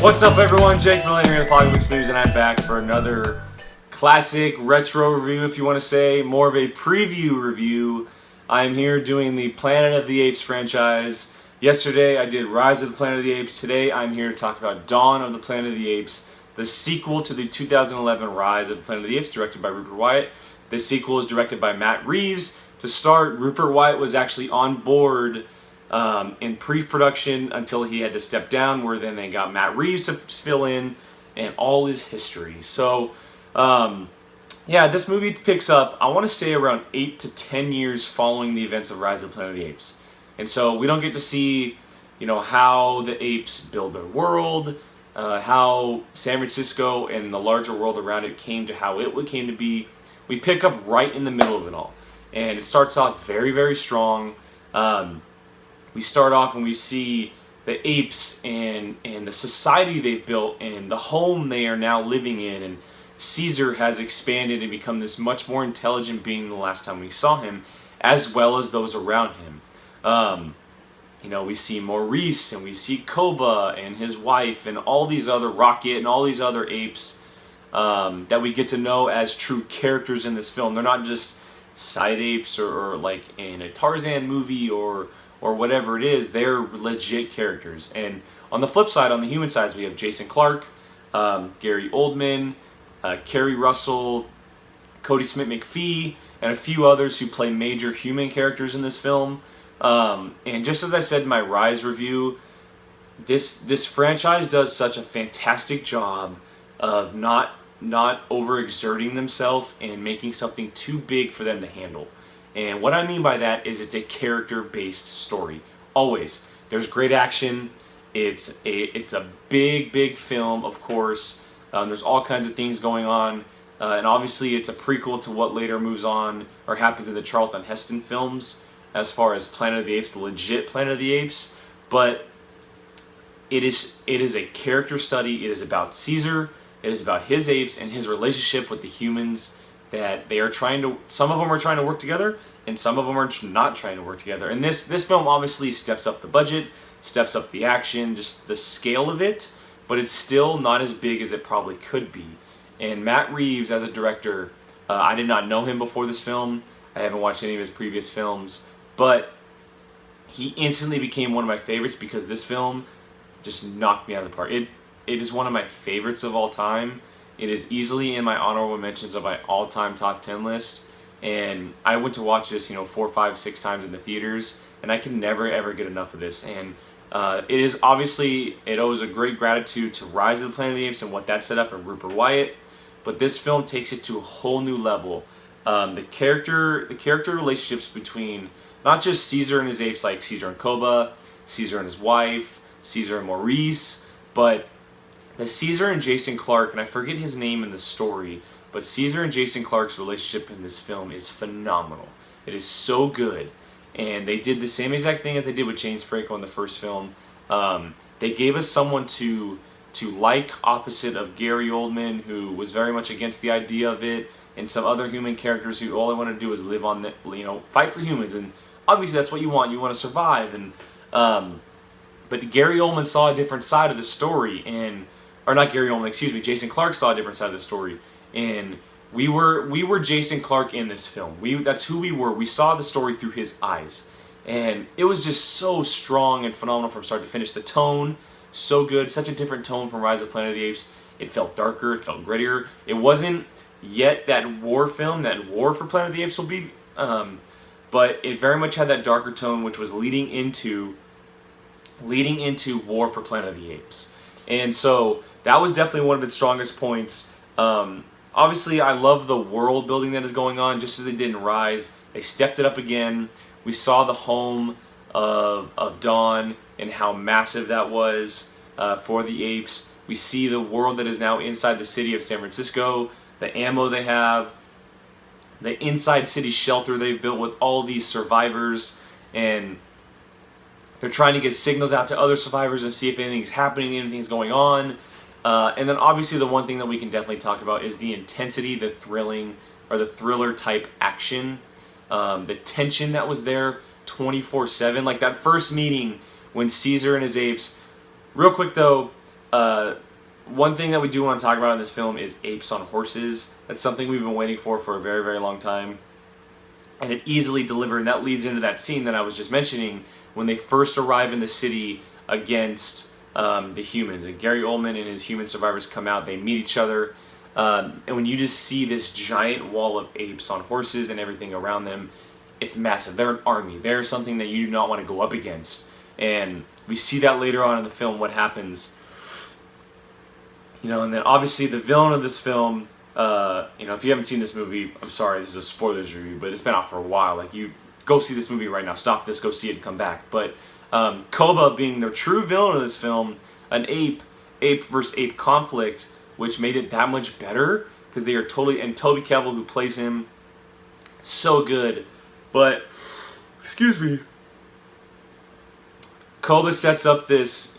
What's up, everyone? Jake Millennium here, the Pocket News, and I'm back for another classic retro review, if you want to say, more of a preview review. I'm here doing the Planet of the Apes franchise. Yesterday I did Rise of the Planet of the Apes. Today I'm here to talk about Dawn of the Planet of the Apes, the sequel to the 2011 Rise of the Planet of the Apes, directed by Rupert Wyatt. This sequel is directed by Matt Reeves. To start, Rupert Wyatt was actually on board in pre-production until he had to step down, where then they got Matt Reeves to fill in, and all is history. So, yeah, this movie picks up, I want to say, around 8 to 10 years following the events of Rise of the Planet of the Apes. And so we don't get to see, how the apes build their world, how San Francisco and the larger world around it came to how it came to be. We pick up right in the middle of it all. And it starts off very, very strong. We start off and we see the apes and the society they've built and the home they are now living in. And Caesar has expanded and become this much more intelligent being than the last time we saw him, as well as those around him. We see Maurice and we see Koba and his wife and all these other Rocket and all these other apes that we get to know as true characters in this film. They're not just side apes or like in a Tarzan movie or whatever it is. They're legit characters. And on the flip side, on the human sides, we have Jason Clarke, Gary Oldman, Kerry Russell, Cody Smith-McPhee, and a few others who play major human characters in this film. And just as I said in my Rise review, this franchise does such a fantastic job of not overexerting themselves and making something too big for them to handle. And what I mean by that is it's a character-based story. Always. There's great action. It's a big film, of course. There's all kinds of things going on. And obviously it's a prequel to what later moves on or happens in the Charlton Heston films as far as Planet of the Apes, the legit Planet of the Apes. But it is a character study. It is about Caesar. It is about his apes and his relationship with the humans, that they are some of them are trying to work together, and some of them are not trying to work together. And this film obviously steps up the budget, steps up the action, just the scale of it, but it's still not as big as it probably could be. And Matt Reeves, as a director, I did not know him before this film. I haven't watched any of his previous films, but he instantly became one of my favorites because this film just knocked me out of the park. It is one of my favorites of all time. It is easily in my honorable mentions of my all-time top 10 list. And I went to watch this, 4, 5, 6 times in the theaters, and I can never ever get enough of this. And it owes a great gratitude to Rise of the Planet of the Apes and what that set up, and Rupert Wyatt. But this film takes it to a whole new level. The character relationships between not just Caesar and his apes, like Caesar and Koba, Caesar and his wife, Caesar and Maurice, but the Caesar and Jason Clarke, and I forget his name in the story, but Caesar and Jason Clarke's relationship in this film is phenomenal. It is so good. And they did the same exact thing as they did with James Franco in the first film. They gave us someone to like, opposite of Gary Oldman, who was very much against the idea of it, and some other human characters who all they want to do is live on the, fight for humans. And obviously that's what you want. You want to survive. And but Gary Oldman saw a different side of the story, Jason Clarke saw a different side of the story, and we were Jason Clarke in this film. That's who we were. We saw the story through his eyes, and it was just so strong and phenomenal from start to finish. The tone, so good, such a different tone from Rise of the Planet of the Apes. It felt darker, it felt grittier. It wasn't yet that war film, that War for Planet of the Apes will be, but it very much had that darker tone, which was leading into War for Planet of the Apes. And so that was definitely one of its strongest points. Obviously, I love the world building that is going on, just as they did in Rise. They stepped it up again. We saw the home of Dawn and how massive that was for the apes. We see the world that is now inside the city of San Francisco, the ammo they have, the inside city shelter they've built with all these survivors, and they're trying to get signals out to other survivors and see if anything's happening, anything's going on. And then obviously the one thing that we can definitely talk about is the intensity, the thrilling, or the thriller type action. The tension that was there 24/7. Like that first meeting when Caesar and his apes. Real quick though, One thing that we do want to talk about in this film is apes on horses. That's something we've been waiting for a very, very long time. And it easily delivered, and that leads into that scene that I was just mentioning when they first arrive in the city against the humans. And Gary Oldman and his human survivors come out, they meet each other, and when you just see this giant wall of apes on horses and everything around them, it's massive. They're an army. They're something that you do not want to go up against. And we see that later on in the film, what happens. And then obviously the villain of this film, if you haven't seen this movie, I'm sorry, this is a spoilers review, but it's been out for a while. Like, you go see this movie right now. Stop this, go see it, and come back. But Koba being the true villain of this film, an ape versus ape conflict, which made it that much better because they are totally, and Toby Kebbell, who plays him, so good. But excuse me. Koba sets up this,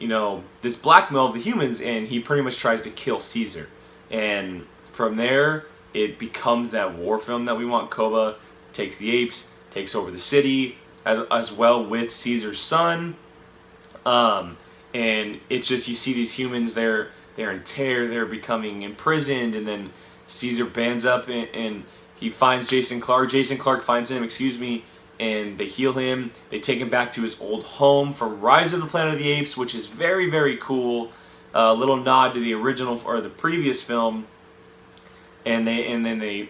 this blackmail of the humans, and he pretty much tries to kill Caesar. And from there, it becomes that war film that we want. Koba takes the apes, takes over the city, as well with Caesar's son. And it's just, you see these humans, they're in terror, they're becoming imprisoned, and then Caesar bands up and he finds Jason Clarke. Jason Clarke finds him, and they heal him. They take him back to his old home from Rise of the Planet of the Apes, which is very, very cool. A little nod to the original or the previous film. And then they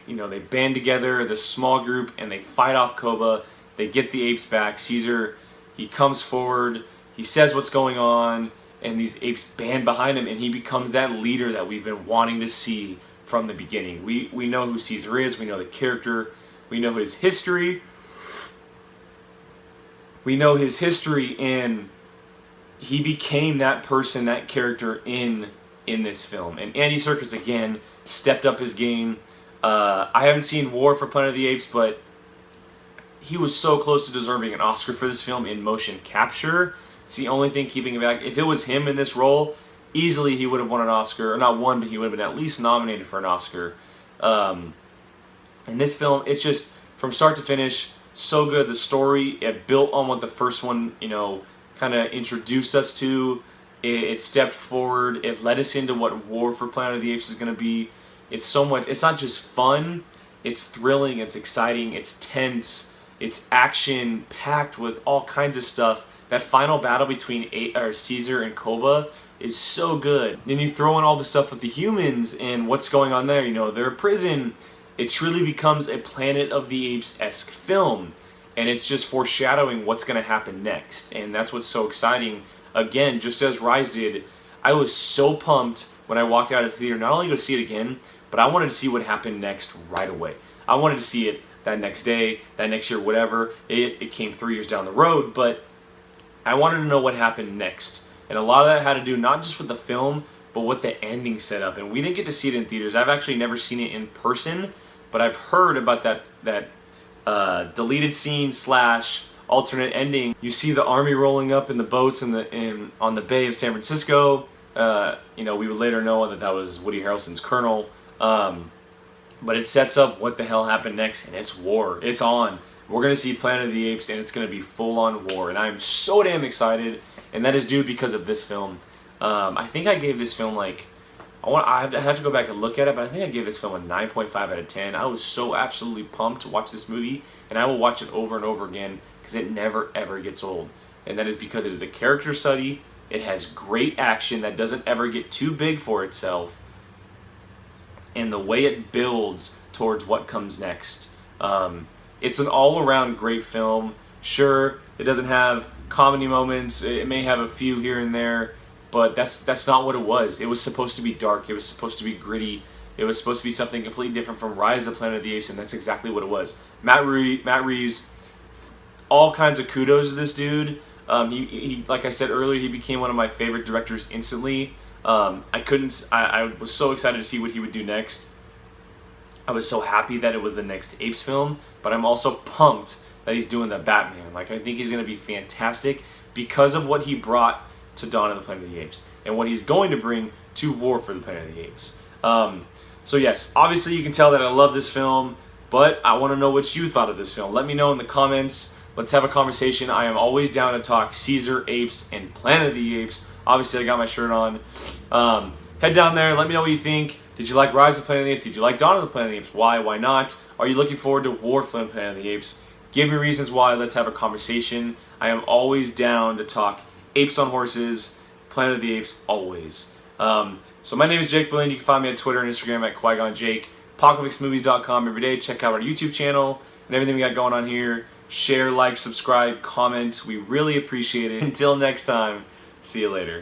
band together, this small group, and they fight off Koba. They get the apes back. Caesar, he comes forward, he says what's going on, and these apes band behind him, and he becomes that leader that we've been wanting to see from the beginning. We know who Caesar is, we know the character, we know his history. And he became that person, that character in this film. And Andy Serkis, again, stepped up his game. I haven't seen War for Planet of the Apes, but he was so close to deserving an Oscar for this film in motion capture. It's the only thing keeping him back. If it was him in this role, easily he would have won an Oscar. Or not won, but he would have been at least nominated for an Oscar. In this film, it's just, from start to finish, so good. The story, it built on what the first one, kind of introduced us to. It stepped forward. It led us into what War for Planet of the Apes is going to be. It's so much. It's not just fun. It's thrilling. It's exciting. It's tense. It's action-packed with all kinds of stuff. That final battle between Caesar and Koba is so good. Then you throw in all the stuff with the humans and what's going on there. They're in prison. It truly becomes a Planet of the Apes-esque film. And it's just foreshadowing what's going to happen next. And that's what's so exciting. Again, just as Rise did, I was so pumped when I walked out of the theater, not only to see it again, but I wanted to see what happened next right away. I wanted to see it that next day, that next year, whatever. It came 3 years down the road, but I wanted to know what happened next. And a lot of that had to do not just with the film, but what the ending set up. And we didn't get to see it in theaters. I've actually never seen it in person, but I've heard about that deleted scene / alternate ending. You see the army rolling up in the boats on the bay of San Francisco. We would later know that was Woody Harrelson's Colonel. But it sets up what the hell happened next, and it's war. It's on. We're going to see Planet of the Apes, and it's going to be full-on war. And I'm so damn excited, and that is due because of this film. I think I gave this film, I have to go back and look at it, but I think I gave this film a 9.5 out of 10. I was so absolutely pumped to watch this movie, and I will watch it over and over again because it never, ever gets old. And that is because it is a character study. It has great action that doesn't ever get too big for itself. And the way it builds towards what comes next. It's an all-around great film. Sure, it doesn't have comedy moments. It may have a few here and there, but that's not what it was. It was supposed to be dark. It was supposed to be gritty. It was supposed to be something completely different from Rise of the Planet of the Apes, and that's exactly what it was. Matt Reeves, all kinds of kudos to this dude. He like I said earlier, he became one of my favorite directors instantly. I was so excited to see what he would do next. I was so happy that it was the next Apes film, but I'm also pumped that he's doing the Batman. I think he's going to be fantastic because of what he brought to Dawn of the Planet of the Apes and what he's going to bring to War for the Planet of the Apes. So yes, obviously you can tell that I love this film, but I want to know what you thought of this film. Let me know in the comments. Let's have a conversation. I am always down to talk Caesar, Apes, and Planet of the Apes Obviously, I got my shirt on. Head down there. Let me know what you think. Did you like Rise of the Planet of the Apes? Did you like Dawn of the Planet of the Apes? Why? Why not? Are you looking forward to War for the Planet of the Apes? Give me reasons why. Let's have a conversation. I am always down to talk apes on horses, Planet of the Apes, always. So my name is Jake Berlin. You can find me on Twitter and Instagram at QuigonJake. Apocalypsemovies.com every day. Check out our YouTube channel and everything we got going on here. Share, like, subscribe, comment. We really appreciate it. Until next time, see you later.